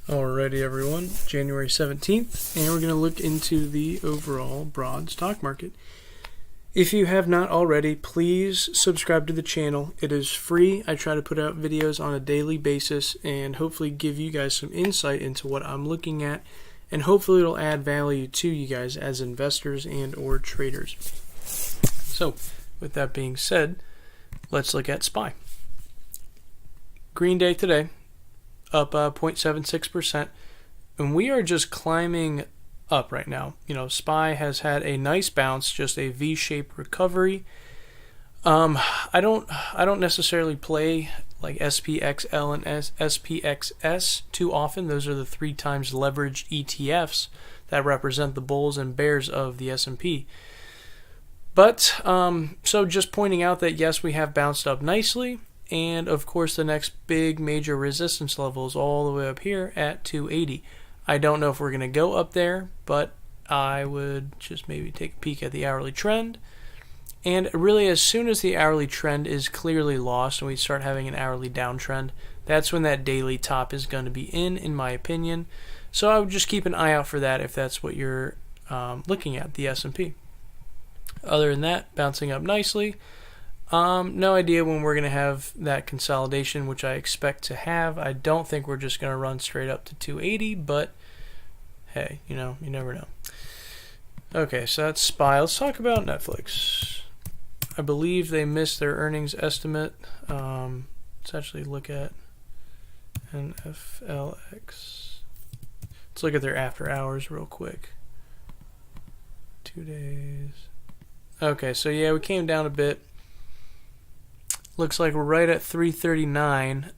Alrighty everyone, January 17th, and we're going to look into the overall broad stock market. If you have not already, please subscribe to the channel. It is free. I try to put out videos on a daily basis and hopefully give you guys some insight into what I'm looking at, and hopefully it'll add value to you guys as investors and or traders. So, with that being said, let's look at SPY. Green day today, up 0.76%, and we are just climbing up right now. You know, SPY has had a nice bounce, just a V-shaped recovery. I don't necessarily play like SPXL and SPXS too often. Those are the 3 times leveraged ETFs that represent the bulls and bears of the S&P. But so just pointing out that yes, we have bounced up nicely. And of course the next big major resistance level is all the way up here at 280. I don't know if we're going to go up there, but I would just maybe take a peek at the hourly trend. And really, as soon as the hourly trend is clearly lost and we start having an hourly downtrend, that's when that daily top is going to be in my opinion. So I would just keep an eye out for that if that's what you're looking at, the S&P. Other than that, bouncing up nicely. No idea when we're going to have that consolidation, which I expect to have. I don't think we're just going to run straight up to 280, but hey, you know, you never know. Okay, so that's SPY. Let's talk about Netflix. I believe they missed their earnings estimate. Let's actually look at NFLX. Let's look at their after hours real quick. 2 days. Okay, so yeah, we came down a bit. Looks like we're right at 339.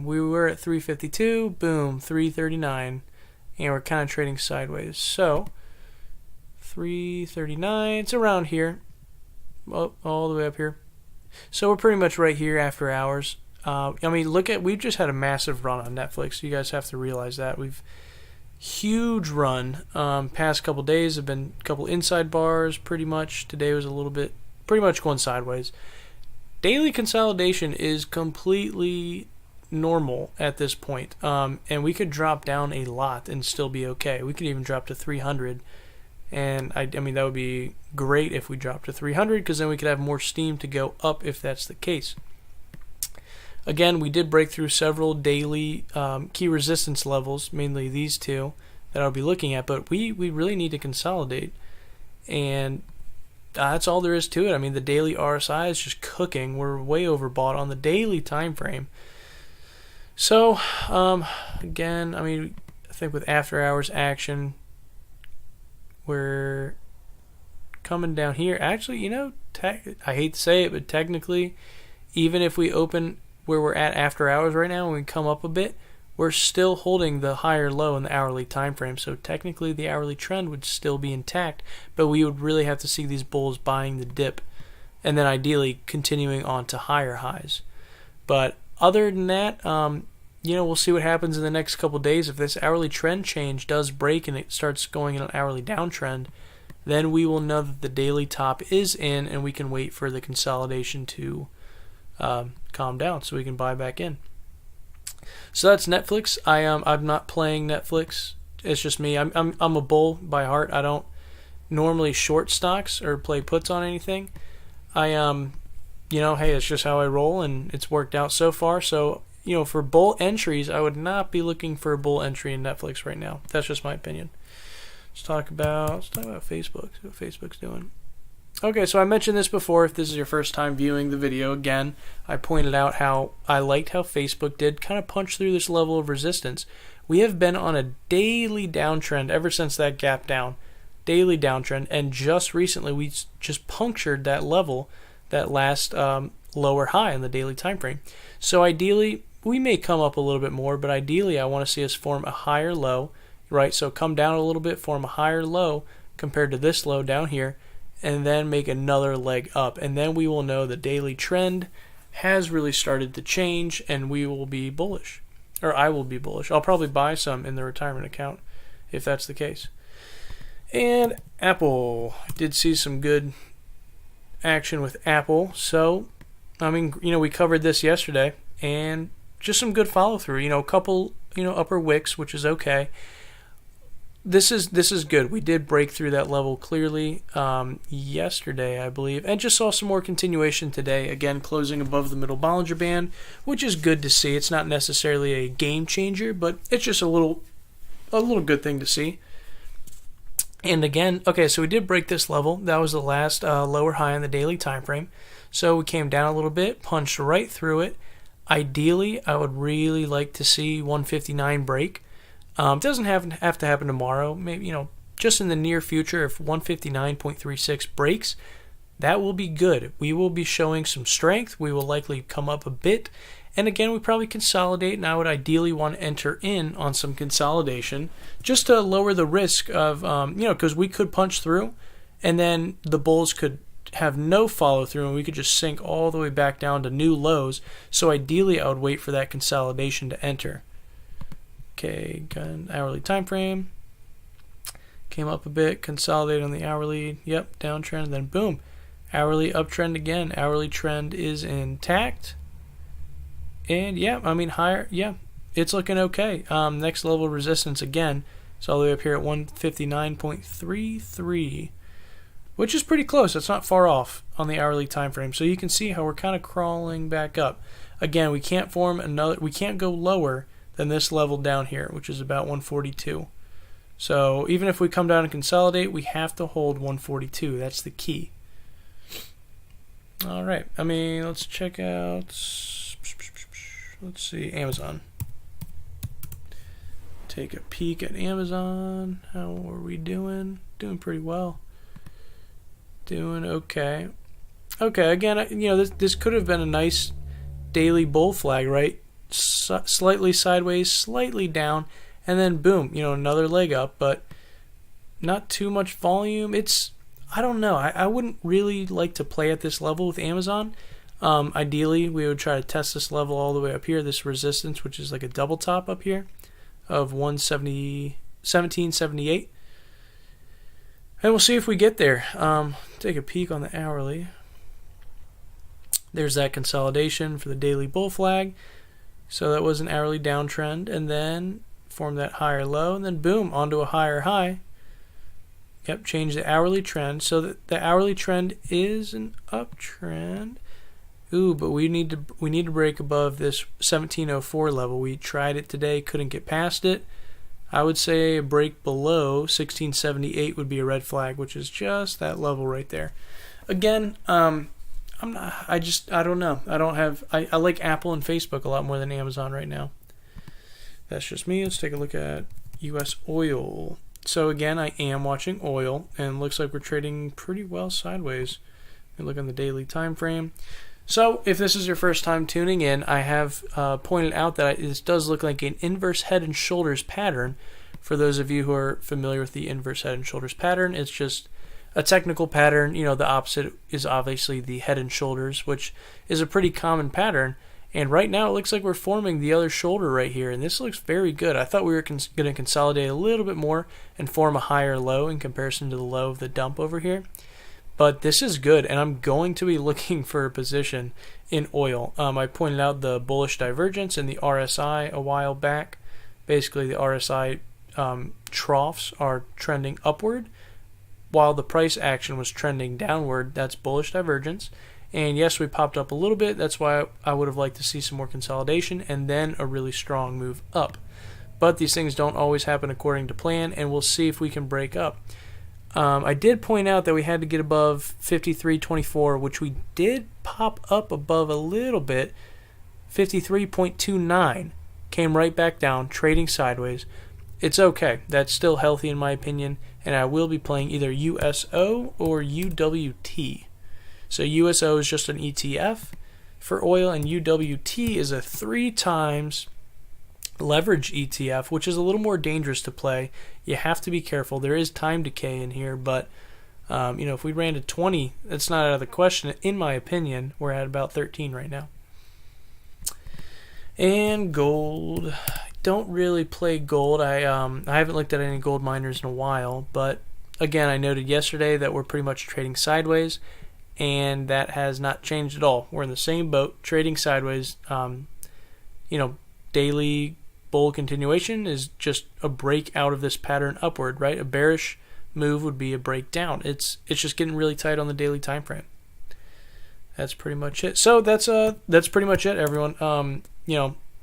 We were at 352. Boom, 339. And we're kind of trading sideways. So, 339. It's around here. All the way up here. So we're pretty much right here after hours. I mean, we've just had a massive run on Netflix. You guys have to realize that. Huge run. Past couple days have been a couple inside bars pretty much. Today was a little bit, pretty much going sideways. Daily consolidation is completely normal at this point, and we could drop down a lot and still be okay. We could even drop to 300, and I mean that would be great if we dropped to 300, because then we could have more steam to go up if that's the case. Again, we did break through several daily key resistance levels, mainly these two that I'll be looking at, but we really need to consolidate, and that's all there is to it. I mean, the daily RSI is just cooking. We're way overbought on the daily time frame. So, again, I mean, I think with after hours action, we're coming down here. Actually, you know, I hate to say it, but technically, even if we open where we're at after hours right now and we come up a bit, we're still holding the higher low in the hourly time frame. So technically the hourly trend would still be intact, but we would really have to see these bulls buying the dip and then ideally continuing on to higher highs. But other than that, you know, we'll see what happens in the next couple days. If this hourly trend change does break and it starts going in an hourly downtrend, then we will know that the daily top is in and we can wait for the consolidation to calm down so we can buy back in. So that's Netflix. I'm not playing Netflix. It's just me. I'm a bull by heart. I don't normally short stocks or play puts on anything. You know, hey, it's just how I roll, and it's worked out so far. So, you know, for bull entries, I would not be looking for a bull entry in Netflix right now. That's just my opinion. Let's talk about Facebook. See what Facebook's doing. Okay, so I mentioned this before. If this is your first time viewing the video, again, I pointed out how I liked how Facebook did kind of punch through this level of resistance. We have been on a daily downtrend ever since that gap down. Daily downtrend, and just recently we just punctured that level, that last lower high in the daily time frame. So ideally, we may come up a little bit more, but ideally I want to see us form a higher low, right? So come down a little bit, form a higher low compared to this low down here, and then make another leg up, and then we will know the daily trend has really started to change, and we will be bullish, or I will be bullish. I'll probably buy some in the retirement account if that's the case. And Apple, I did see some good action with Apple. So, I mean, you know, we covered this yesterday, and just some good follow through. You know, a couple upper wicks, which is okay. This is good. We did break through that level clearly yesterday, I believe, and just saw some more continuation today. Again, closing above the middle Bollinger Band, which is good to see. It's not necessarily a game changer, but it's just a little good thing to see. And again, okay, so we did break this level. That was the last lower high on the daily time frame. So we came down a little bit, punched right through it. Ideally, I would really like to see 159 break. It doesn't have to happen tomorrow. Maybe, just in the near future, if 159.36 breaks, that will be good. We will be showing some strength. We will likely come up a bit. And again, we probably consolidate, and I would ideally want to enter in on some consolidation just to lower the risk of, because we could punch through, and then the bulls could have no follow through, and we could just sink all the way back down to new lows. So ideally, I would wait for that consolidation to enter. Okay, got an hourly time frame. Came up a bit, consolidated on the hourly. Yep, downtrend, and then boom, hourly uptrend again. Hourly trend is intact. And yeah, higher. Yeah, it's looking okay. Next level resistance again. It's all the way up here at 159.33, which is pretty close. It's not far off on the hourly time frame. So you can see how we're kind of crawling back up. Again, we can't go lower than this level down here, which is about 142. So even if we come down and consolidate, we have to hold 142. That's the key. All right. Let's check out. Let's see, Amazon. Take a peek at Amazon. How are we doing? Doing pretty well. Doing okay. Okay. Again, this could have been a nice daily bull flag, right? Slightly sideways, slightly down, and then boom, another leg up, but not too much volume. I don't know. I wouldn't really like to play at this level with Amazon. Ideally, we would try to test this level all the way up here, this resistance, which is like a double top up here of 1778. And we'll see if we get there. Take a peek on the hourly. There's that consolidation for the daily bull flag. So that was an hourly downtrend, and then formed that higher low, and then boom, onto a higher high. Yep, change the hourly trend. So that the hourly trend is an uptrend. Ooh, but we need to break above this 1704 level. We tried it today, couldn't get past it. I would say a break below 1678 would be a red flag, which is just that level right there. Again, I don't know. I like Apple and Facebook a lot more than Amazon right now. That's just me. Let's take a look at USOIL. So again, I am watching oil, and it looks like we're trading pretty well sideways. And look on the daily time frame. So if this is your first time tuning in, I have pointed out that this does look like an inverse head and shoulders pattern. For those of you who are familiar with the inverse head and shoulders pattern, it's just a technical pattern. The opposite is obviously the head and shoulders, which is a pretty common pattern. And right now it looks like we're forming the other shoulder right here, and this looks very good. I thought we were going to consolidate a little bit more and form a higher low in comparison to the low of the dump over here. But this is good, and I'm going to be looking for a position in oil. I pointed out the bullish divergence in the RSI a while back. Basically, the RSI troughs are trending upward, while the price action was trending downward. That's bullish divergence. And yes, we popped up a little bit. That's why I would have liked to see some more consolidation and then a really strong move up. But these things don't always happen according to plan, and we'll see if we can break up. I did point out that we had to get above 53.24, which we did pop up above a little bit. 53.29 came right back down, trading sideways. It's okay. That's still healthy in my opinion, and I will be playing either USO or UWT. So USO is just an ETF for oil, and UWT is a 3 times leverage ETF, which is a little more dangerous to play. You have to be careful. There is time decay in here, but if we ran to 20, that's not out of the question. In my opinion, we're at about 13 right now. And gold. I don't really play gold. I haven't looked at any gold miners in a while, but again, I noted yesterday that we're pretty much trading sideways, and that has not changed at all. We're in the same boat, trading sideways. Daily bull continuation is just a break out of this pattern upward, right? A bearish move would be a break down. It's just getting really tight on the daily time frame. That's pretty much it. So that's pretty much it, everyone.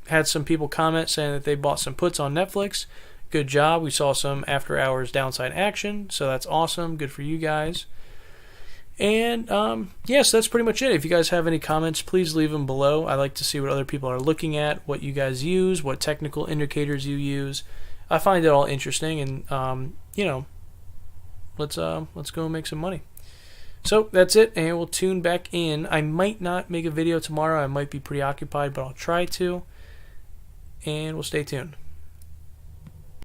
Had some people comment saying that they bought some puts on Netflix. Good job. We saw some after hours downside action, so that's awesome. Good for you guys. And yes, that's pretty much it. If you guys have any comments, please leave them below. I like to see what other people are looking at, what you guys use, what technical indicators you use. I find it all interesting, and let's go and make some money. So that's it, and we'll tune back in. I might not make a video tomorrow. I might be preoccupied, but I'll try to. And we'll stay tuned.